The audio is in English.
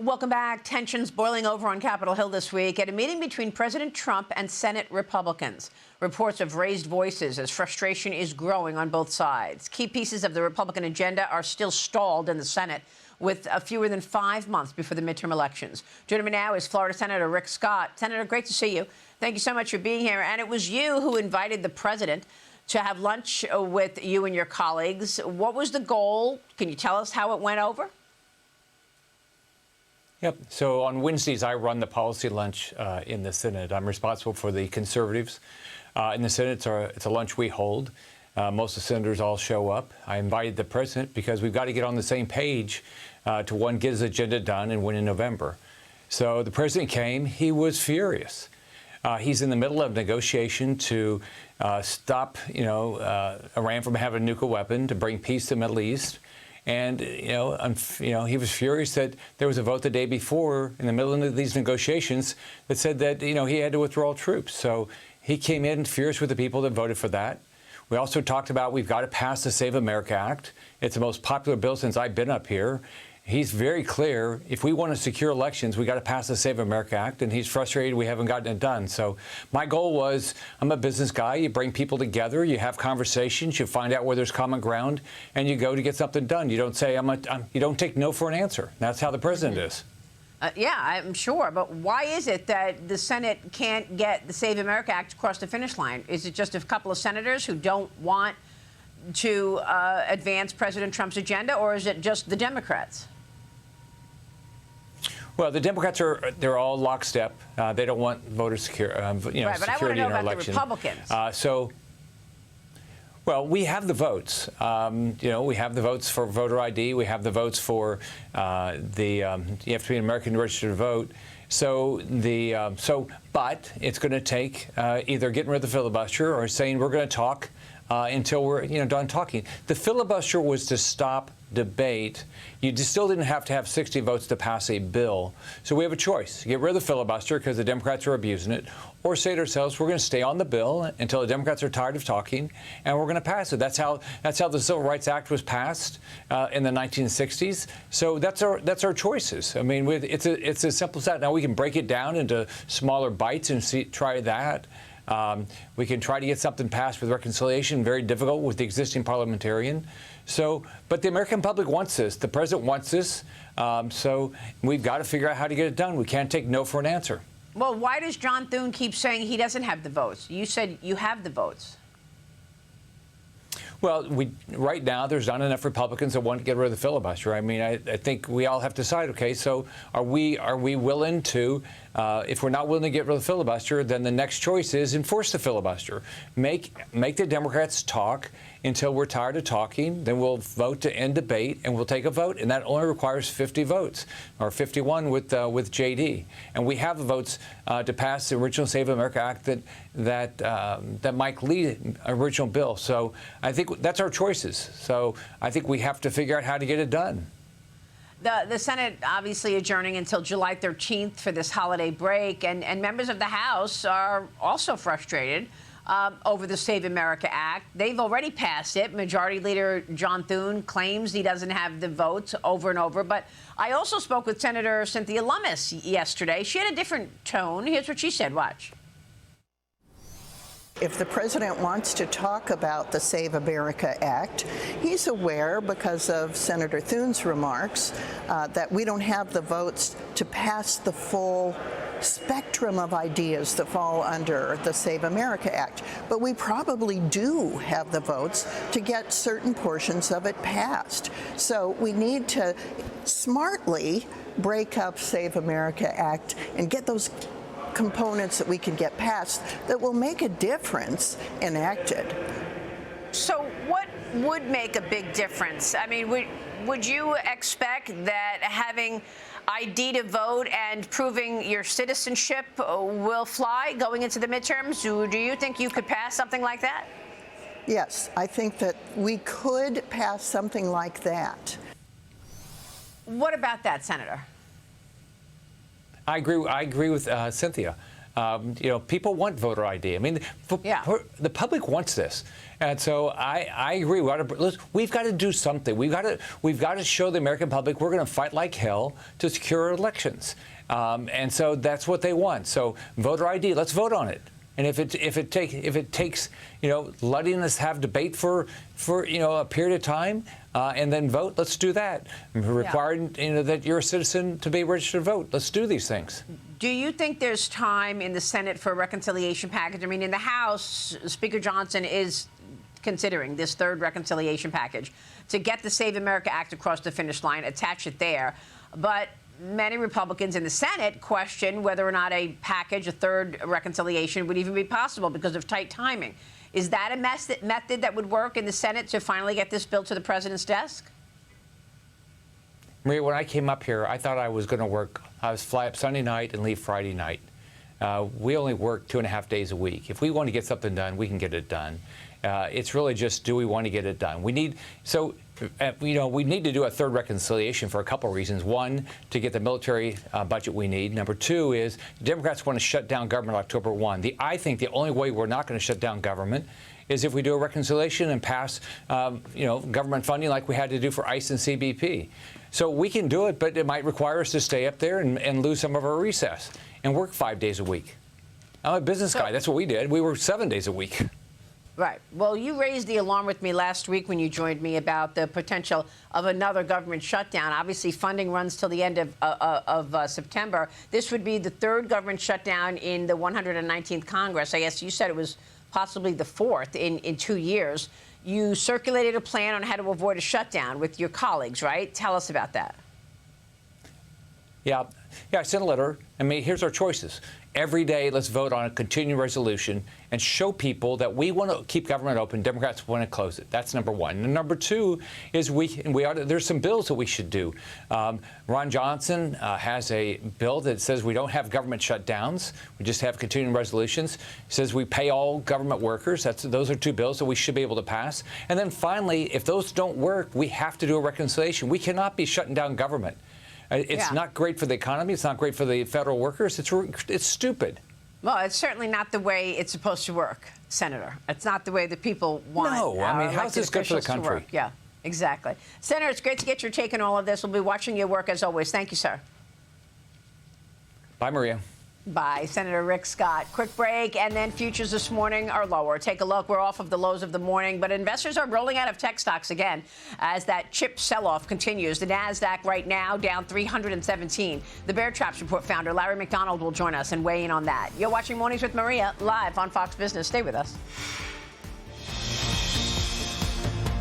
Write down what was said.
Welcome back. Tensions boiling over on Capitol Hill this week at a meeting between President Trump and Senate Republicans. Reports of raised voices as frustration is growing on both sides. Key pieces of the Republican agenda are still stalled in the Senate, with fewer than 5 months before the midterm elections. Joining me now is Florida Senator Rick Scott. Senator, great to see you. Thank you so much for being here. And it was you who invited the president to have lunch with you and your colleagues. What was the goal? Can you tell us how it went over? Yep. So on Wednesdays, I run the policy lunch in the Senate. I'm responsible for the conservatives in the Senate. It's a lunch we hold. Most of the senators all show up. I invited the president because we've got to get on the same page to, one, get his agenda done and win in November. So the president came. He was furious. He's in the middle of negotiation to stop, Iran from having a nuclear weapon, to bring peace to the Middle East. And, he was furious that there was a vote the day before in the middle of these negotiations that said that, he had to withdraw troops. So he came in furious with the people that voted for that. We also talked about we've got to pass the Save America Act. It's the most popular bill since I've been up here. He's very clear. If we want to secure elections, we got to pass the Save America Act, and he's frustrated we haven't gotten it done. So my goal was, I'm a business guy. You bring people together, you have conversations, you find out where there's common ground, and you go to get something done. You don't say you don't take no for an answer. That's how the president is. Yeah, I'm sure. But why is it that the Senate can't get the Save America Act across the finish line? Is it just a couple of senators who don't want to advance President Trump's agenda, or is it just the Democrats? Well, the Democrats they're all lockstep. They don't want voter security, right, but I want to know about election. The Republicans. Well, we have the votes. We have the votes for voter ID. We have the votes for you have to be an American registered to vote. But it's going to take either getting rid of the filibuster or saying we're going to talk until we're done talking. The filibuster was to stop debate. You still didn't have to have 60 votes to pass a bill. So we have a choice: get rid of the filibuster because the Democrats are abusing it, or say to ourselves, we're going to stay on the bill until the Democrats are tired of talking, and we're going to pass it. That's how the Civil Rights Act was passed in the 1960s. So that's our choices. I mean, it's as simple as that. Now we can break it down into smaller bites and try that. We can try to get something passed with reconciliation, very difficult with the existing parliamentarian. But the American public wants this. The president wants this. So we've got to figure out how to get it done. We can't take no for an answer. Well, why does John Thune keep saying he doesn't have the votes? You said you have the votes. Well, right now, there's not enough Republicans that want to get rid of the filibuster. I mean, I think we all have to decide, okay, so are we willing to, if we're not willing to get rid of the filibuster, then the next choice is enforce the filibuster. Make the Democrats talk until we're tired of talking. Then we'll vote to end debate, and we'll take a vote. And that only requires 50 votes, or 51 with JD. And we have the votes to pass the original Save America Act that Mike Lee original bill. So I think that's our choices. So I think we have to figure out how to get it done. The Senate obviously adjourning until July 13th for this holiday break, and members of the House are also frustrated over the Save America Act. They've already passed it. Majority Leader John Thune claims he doesn't have the votes over and over. But I also spoke with Senator Cynthia Lummis yesterday. She had a different tone. Here's what she said. Watch. If the president wants to talk about the Save America Act, he's aware, because of Senator Thune's remarks, that we don't have the votes to pass the full spectrum of ideas that fall under the Save America Act. But we probably do have the votes to get certain portions of it passed. So we need to smartly break up Save America Act and get those components that we can get passed that will make a difference enacted. So what would make a big difference? I mean, would you expect that having ID to vote and proving your citizenship will fly going into the midterms? Do you think you could pass something like that? Yes, I think that we could pass something like that. What about that, Senator? I agree with Cynthia. People want voter ID. I mean, the public wants this. And so I agree. We've got to do something. We've got to show the American public we're going to fight like hell to secure elections. And so that's what they want. So voter ID, let's vote on it. And if it takes letting us have debate for a period of time and then vote, let's do that. Requiring that you're a citizen to be registered to vote. Let's do these things. Do you think there's time in the Senate for a reconciliation package? I mean, in the House, Speaker Johnson is considering this third reconciliation package to get the Save America Act across the finish line, attach it there. But many Republicans in the Senate question whether or not a third reconciliation, would even be possible because of tight timing. Is that a method that would work in the Senate to finally get this bill to the president's desk? Maria, when I came up here, I thought I was going to work. I was fly up Sunday night and leave Friday night. We only work 2.5 days a week. If we want to get something done, we can get it done. It's really just, do we want to get it done? We need to do a third reconciliation for a couple of reasons. One, to get the military budget we need. Number two is Democrats want to shut down government October 1. I think the only way we're not going to shut down government is if we do a reconciliation and pass, government funding like we had to do for ICE and CBP. So we can do it, but it might require us to stay up there and lose some of our recess and work 5 days a week. I'm a business guy. That's what we did. We worked 7 days a week. Right. Well, you raised the alarm with me last week when you joined me about the potential of another government shutdown. Obviously, funding runs till the end of September. This would be the third government shutdown in the 119th Congress. I guess you said it was possibly the fourth in 2 years. You circulated a plan on how to avoid a shutdown with your colleagues, right? Tell us about that. Yeah, I sent a letter. I mean, here's our choices. Every day, let's vote on a continuing resolution and show people that we want to keep government open. Democrats want to close it. That's number one. And number two is there's some bills that we should do. Ron Johnson has a bill that says we don't have government shutdowns. We just have continuing resolutions. He says we pay all government workers. Those are two bills that we should be able to pass. And then finally, if those don't work, we have to do a reconciliation. We cannot be shutting down government. It's not great for the economy. It's not great for the federal workers. It's stupid. Well, it's certainly not the way it's supposed to work, Senator. It's not the way that people want. No, I mean, how's this good for the country? Yeah, exactly. Senator, it's great to get your take on all of this. We'll be watching your work as always. Thank you, sir. Bye, Maria. By Senator Rick Scott. Quick break, and then futures this morning are lower. Take a look. We're off of the lows of the morning, but investors are rolling out of tech stocks again as that chip sell-off continues. The NASDAQ right now down 317. The Bear Traps Report founder Larry McDonald will join us and weigh in on that. You're watching Mornings with Maria live on Fox Business. Stay with us.